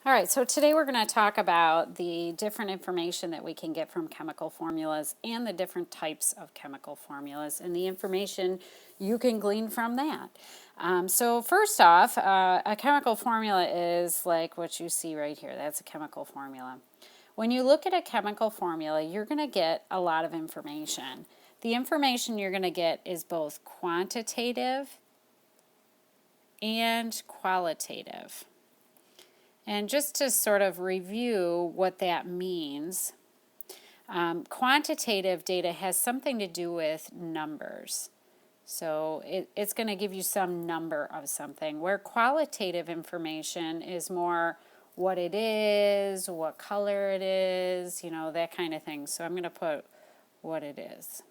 All right, so today we're going to talk about the different information that we can get from chemical formulas and the different types of chemical formulas and the information you can glean from that. So first off, a chemical formula is like what you see right here. That's a chemical formula. When you look at a chemical formula, you're going to get a lot of information. The information you're going to get is both quantitative and qualitative. And just to sort of review what that means, quantitative data has something to do with numbers. So it's going to give you some number of something, where qualitative information is more what it is, what color it is, you know, that kind of thing. So I'm going to put what it is.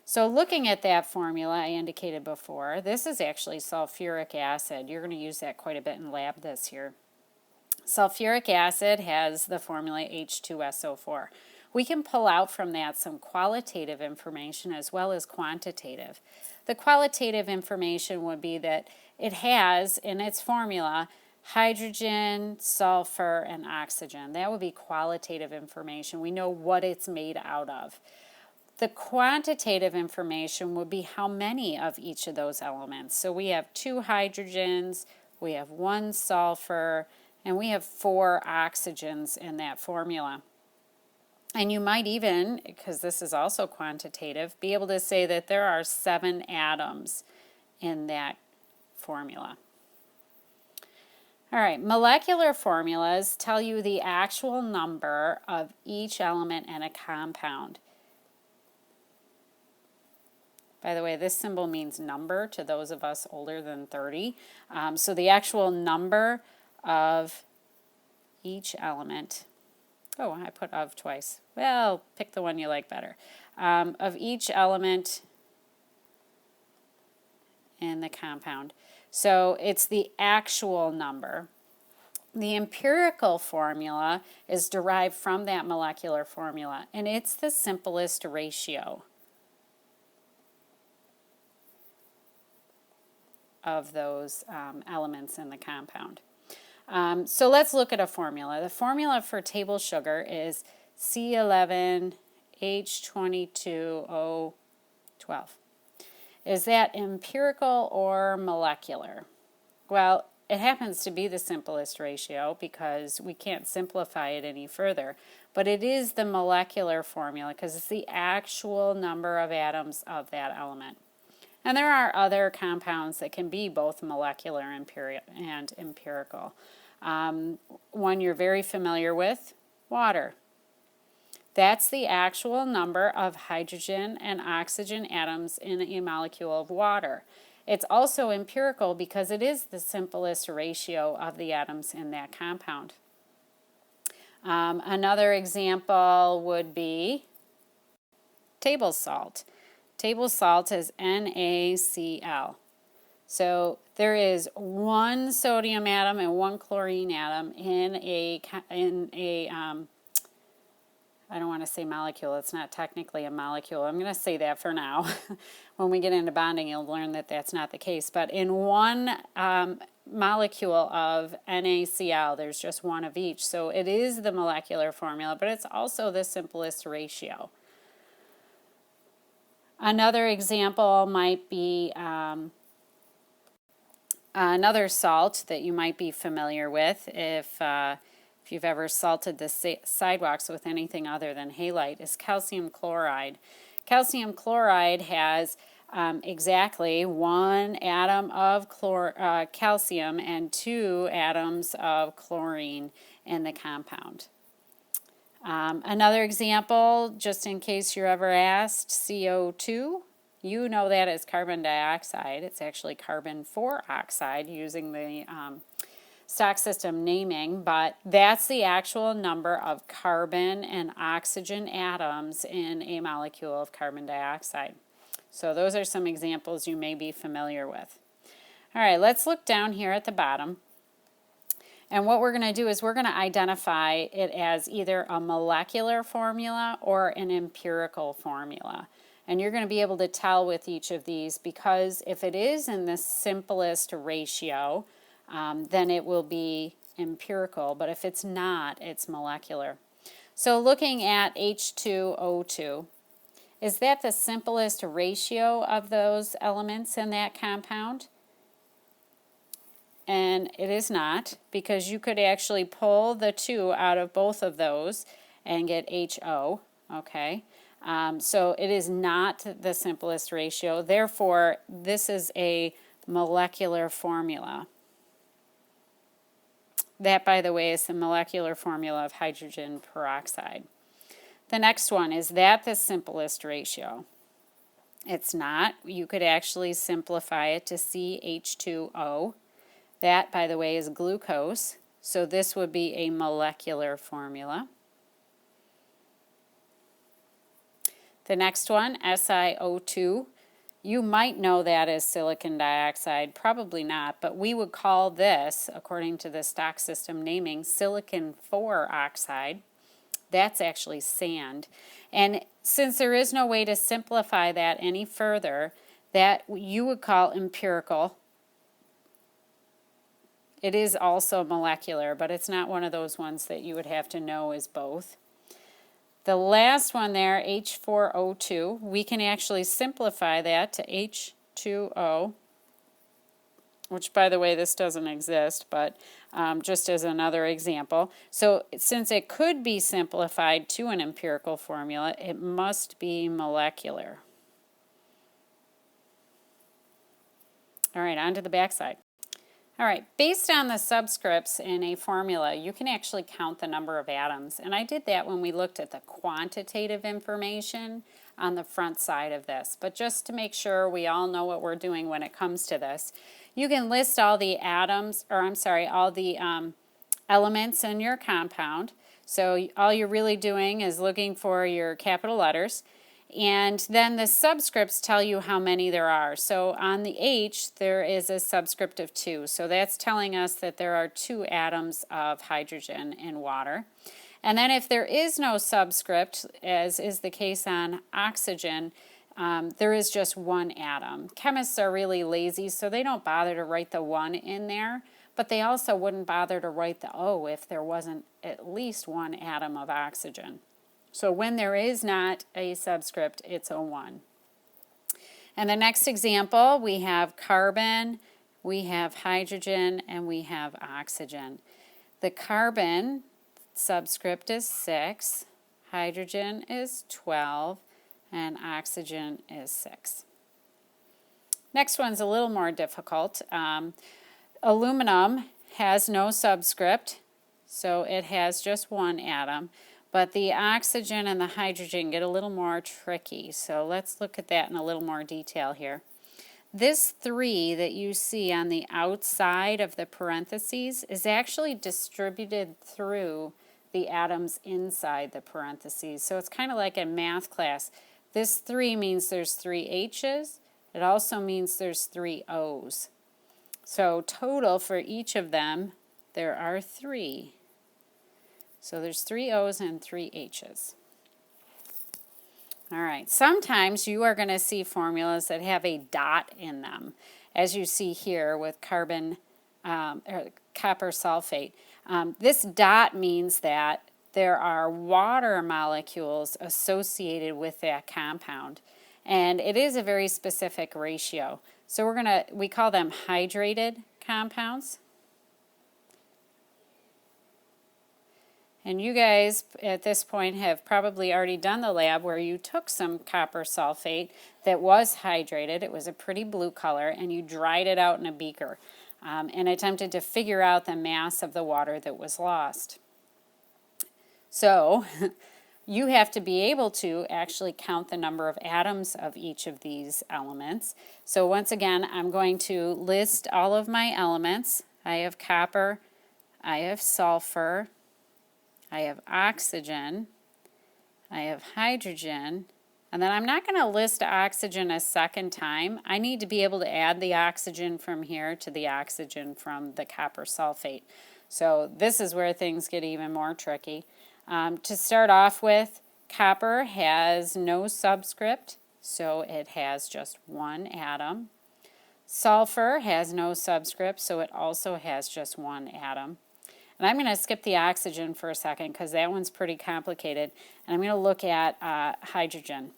So looking at that formula I indicated before, this is actually sulfuric acid. You're going to use that quite a bit in lab this year. Sulfuric acid has the formula H2SO4. We can pull out from that some qualitative information as well as quantitative. The qualitative information would be that it has in its formula hydrogen, sulfur, and oxygen. That would be qualitative information. We know what it's made out of. The quantitative information would be how many of each of those elements. So we have 2 hydrogens, we have 1 sulfur, and we have 4 oxygens in that formula. And you might even, because this is also quantitative, be able to say that there are 7 atoms in that formula. All right, molecular formulas tell you the actual number of each element in a compound. By the way, this symbol means number to those of us older than 30. So the actual number of each element, oh, I put of twice. Well, pick the one you like better. Of each element in the compound. So it's the actual number. The empirical formula is derived from that molecular formula, and it's the simplest ratio of those elements in the compound. So let's look at a formula. The formula for table sugar is C11H22O12. Is that empirical or molecular? Well, it happens to be the simplest ratio because we can't simplify it any further, but it is the molecular formula because it's the actual number of atoms of that element. And there are other compounds that can be both molecular and empirical. One you're very familiar with, water. That's the actual number of hydrogen and oxygen atoms in a molecule of water. It's also empirical because it is the simplest ratio of the atoms in that compound. Another example would be table salt. Table salt is NaCl. So there is 1 sodium atom and 1 chlorine atom in a I don't want to say molecule. It's not technically a molecule. I'm going to say that for now. When we get into bonding, you'll learn that that's not the case. But in 1 molecule of NaCl, there's just 1 of each. So it is the molecular formula, but it's also the simplest ratio. Another example might be another salt that you might be familiar with if you've ever salted the sidewalks with anything other than halite, is calcium chloride. Calcium chloride has exactly 1 atom of calcium and 2 atoms of chlorine in the compound. Another example, just in case you're ever asked, CO2. You know that as carbon dioxide. It's actually carbon 4 oxide using the stock system naming, but that's the actual number of carbon and oxygen atoms in a molecule of carbon dioxide. So those are some examples you may be familiar with. All right, let's look down here at the bottom. And what we're going to do is we're going to identify it as either a molecular formula or an empirical formula. And you're going to be able to tell with each of these because if it is in the simplest ratio, then it will be empirical, but if it's not, it's molecular. So looking at H2O2, is that the simplest ratio of those elements in that compound? And it is not, because you could actually pull the 2 out of both of those and get HO, okay? So it is not the simplest ratio. Therefore, this is a molecular formula. That, by the way, is the molecular formula of hydrogen peroxide. The next one, is that the simplest ratio? It's not. You could actually simplify it to CH2O. That, by the way, is glucose. So this would be a molecular formula. The next one, SiO2. You might know that as silicon dioxide, probably not, but we would call this, according to the stock system naming, silicon 4 oxide. That's actually sand. And since there is no way to simplify that any further, that you would call empirical. It is also molecular, but it's not one of those ones that you would have to know is both. The last one there, H4O2, we can actually simplify that to H2O, which, by the way, this doesn't exist, but just as another example. So since it could be simplified to an empirical formula, it must be molecular. All right, on to the backside. All right, based on the subscripts in a formula, you can actually count the number of atoms. And I did that when we looked at the quantitative information on the front side of this. But just to make sure we all know what we're doing when it comes to this, you can list all the atoms, or I'm sorry, all the elements in your compound. So all you're really doing is looking for your capital letters. And then the subscripts tell you how many there are. So on the H, there is a subscript of 2. So that's telling us that there are 2 atoms of hydrogen in water. And then if there is no subscript, as is the case on oxygen, there is just 1 atom. Chemists are really lazy, so they don't bother to write the 1 in there. But they also wouldn't bother to write the O if there wasn't at least 1 atom of oxygen. So when there is not a subscript, it's O1. And the next example, we have carbon, we have hydrogen, and we have oxygen. The carbon subscript is 6, hydrogen is 12, and oxygen is 6. Next one's a little more difficult. Aluminum has no subscript, so it has just 1 atom. But the oxygen and the hydrogen get a little more tricky. So let's look at that in a little more detail here. This 3 that you see on the outside of the parentheses is actually distributed through the atoms inside the parentheses. So it's kind of like in math class. This 3 means there's 3 H's. It also means there's 3 O's. So total for each of them, there are 3. So there's 3 O's and 3 H's. All right, sometimes you are going to see formulas that have a dot in them, as you see here with carbon or copper sulfate. This dot means that there are water molecules associated with that compound, and it is a very specific ratio. So we call them hydrated compounds. And you guys at this point have probably already done the lab where you took some copper sulfate that was hydrated. It was a pretty blue color, and you dried it out in a beaker and attempted to figure out the mass of the water that was lost. So you have to be able to actually count the number of atoms of each of these elements. So once again, I'm going to list all of my elements. I have copper, I have sulfur, I have oxygen, I have hydrogen, and then I'm not going to list oxygen a second time. I need to be able to add the oxygen from here to the oxygen from the copper sulfate. So this is where things get even more tricky. To start off with, copper has no subscript, so it has just 1 atom. Sulfur has no subscript, so it also has just 1 atom. And I'm going to skip the oxygen for a second because that one's pretty complicated. And I'm going to look at hydrogen.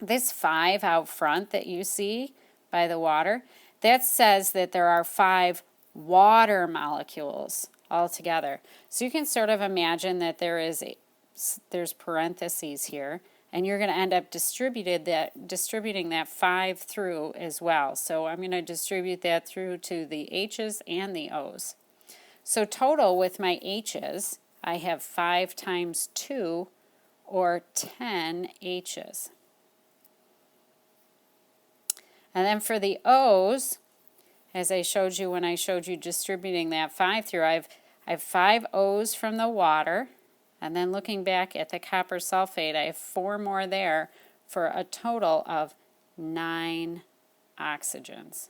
This 5 out front that you see by the water, that says that there are 5 water molecules altogether. So you can sort of imagine that there's parentheses here, and you're going to end up distributing that 5 through as well. So I'm going to distribute that through to the H's and the O's. So total with my H's, I have 5 times 2, or 10 H's. And then for the O's, as I showed you when I showed you distributing that 5 through, I have 5 O's from the water, and then looking back at the copper sulfate, I have 4 more there for a total of 9 oxygens.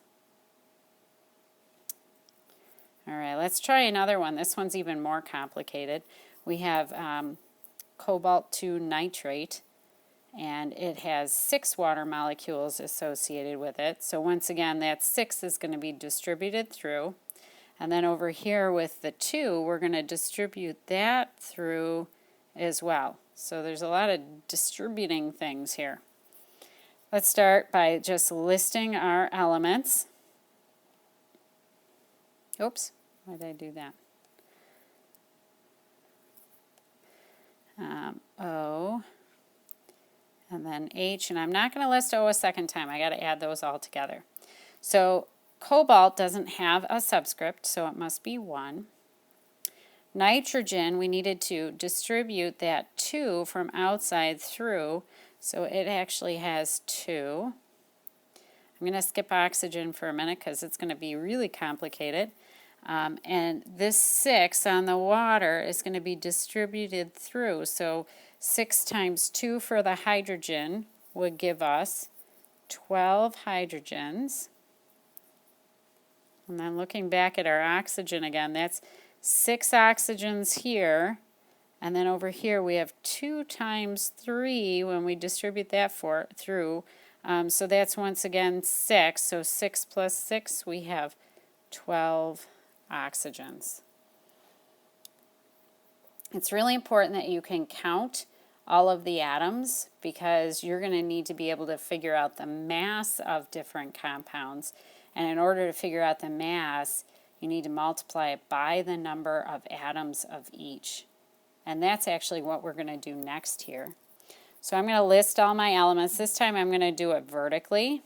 All right, let's try another one. This one's even more complicated. We have Cobalt 2 nitrate, and it has 6 water molecules associated with it. So once again, that 6 is going to be distributed through. And then over here with the 2, we're going to distribute that through as well. So there's a lot of distributing things here. Let's start by just listing our elements. Oops, why did I do that? O, and then H, and I'm not going to list O a second time. I got to add those all together. So cobalt doesn't have a subscript, so it must be 1. Nitrogen, we needed to distribute that 2 from outside through, so it actually has 2. I'm going to skip oxygen for a minute because it's going to be really complicated. And this 6 on the water is going to be distributed through, so 6 times 2 for the hydrogen would give us 12 hydrogens. And then looking back at our oxygen again, that's 6 oxygens here, and then over here we have 2 times 3 when we distribute that through. So that's once again 6, so 6 plus 6, we have 12 oxygens. It's really important that you can count all of the atoms because you're going to need to be able to figure out the mass of different compounds. And in order to figure out the mass, you need to multiply it by the number of atoms of each. And that's actually what we're going to do next here. So I'm going to list all my elements. This time I'm going to do it vertically.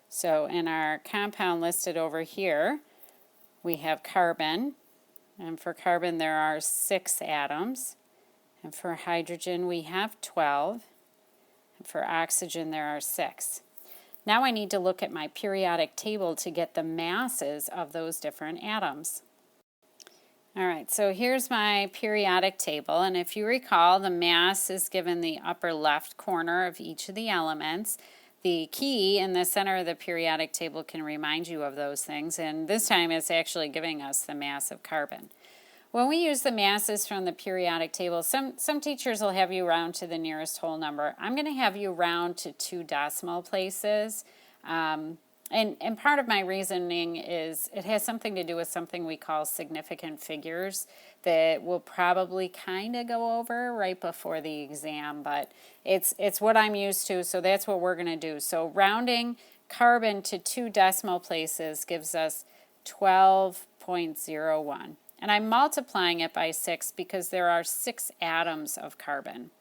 So in our compound listed over here, we have carbon. And for carbon there are 6 atoms. And for hydrogen we have 12. And for oxygen there are 6. Now I need to look at my periodic table to get the masses of those different atoms. All right, so here's my periodic table, and if you recall, the mass is given the upper left corner of each of the elements. The key in the center of the periodic table can remind you of those things, and this time it's actually giving us the mass of carbon. When we use the masses from the periodic table, some teachers will have you round to the nearest whole number. I'm going to have you round to 2 decimal places. And part of my reasoning is it has something to do with something we call significant figures that we'll probably kind of go over right before the exam, but it's what I'm used to, so that's what we're going to do. So rounding carbon to 2 decimal places gives us 12.01. And I'm multiplying it by 6 because there are 6 atoms of carbon.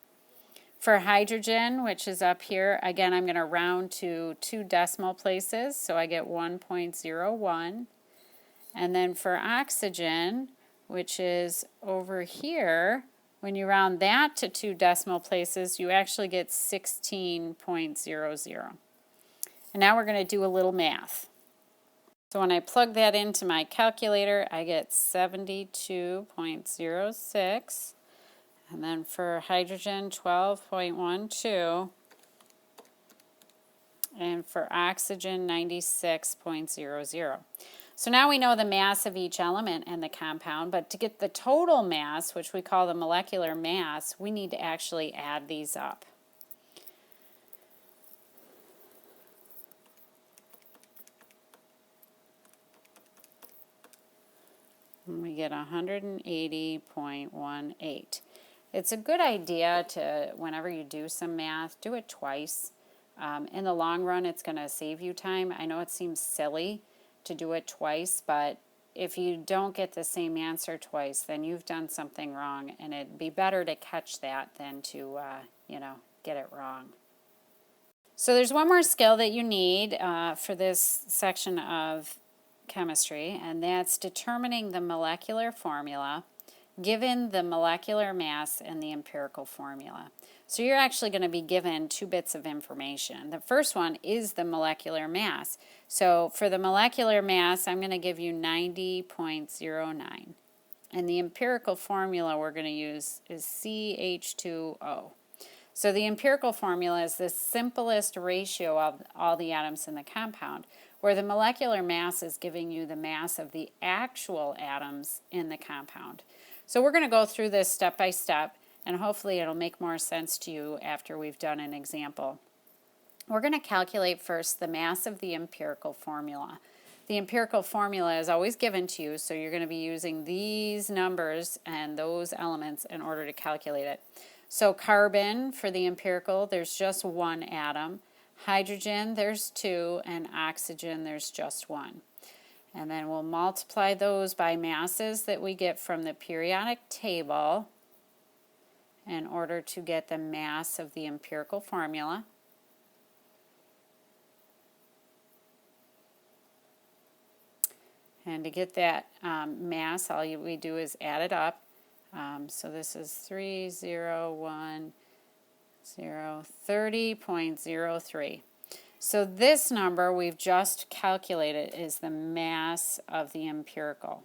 For hydrogen, which is up here, again, I'm going to round to 2 decimal places, so I get 1.01. And then for oxygen, which is over here, when you round that to 2 decimal places, you actually get 16.00. And now we're going to do a little math. So when I plug that into my calculator, I get 72.06. And then for hydrogen, 12.12. And for oxygen, 96.00. So now we know the mass of each element and the compound, but to get the total mass, which we call the molecular mass, we need to actually add these up. and we get 180.18. It's a good idea to, whenever you do some math, do it twice. In the long run, it's going to save you time. I know it seems silly to do it twice, but if you don't get the same answer twice, then you've done something wrong, and it'd be better to catch that than to, get it wrong. So there's one more skill that you need for this section of chemistry, and that's determining the molecular formula given the molecular mass and the empirical formula. So you're actually going to be given two bits of information. The first one is the molecular mass. So for the molecular mass, I'm going to give you 90.09. And the empirical formula we're going to use is CH2O. So the empirical formula is the simplest ratio of all the atoms in the compound, where the molecular mass is giving you the mass of the actual atoms in the compound. So we're going to go through this step by step, and hopefully it'll make more sense to you after we've done an example. We're going to calculate first the mass of the empirical formula. The empirical formula is always given to you, so you're going to be using these numbers and those elements in order to calculate it. So carbon, for the empirical, there's just one atom. Hydrogen, there's two, and oxygen, there's just one. And then we'll multiply those by masses that we get from the periodic table in order to get the mass of the empirical formula. And to get that mass, all we do is add it up. So this is 30.03. So this number we've just calculated is the mass of the empirical.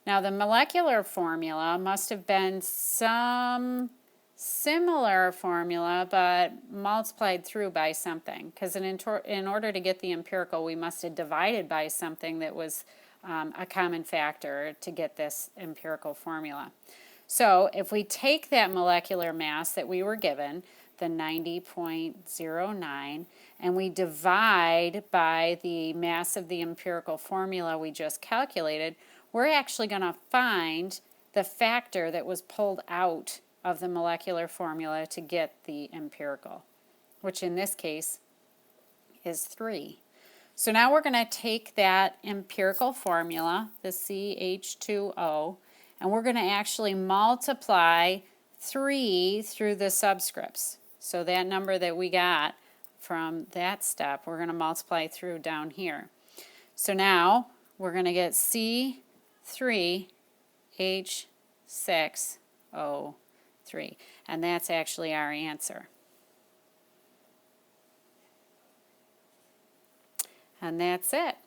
Now the molecular formula must have been some similar formula but multiplied through by something, because in order to get the empirical we must have divided by something that was a common factor to get this empirical formula. So if we take that molecular mass that we were given, the 90.09, and we divide by the mass of the empirical formula we just calculated, we're actually going to find the factor that was pulled out of the molecular formula to get the empirical, which in this case is 3. So now we're going to take that empirical formula, the CH2O, and we're going to actually multiply 3 through the subscripts. So that number that we got from that step, we're going to multiply through down here. So now we're going to get C3H6O3, and that's actually our answer. And that's it.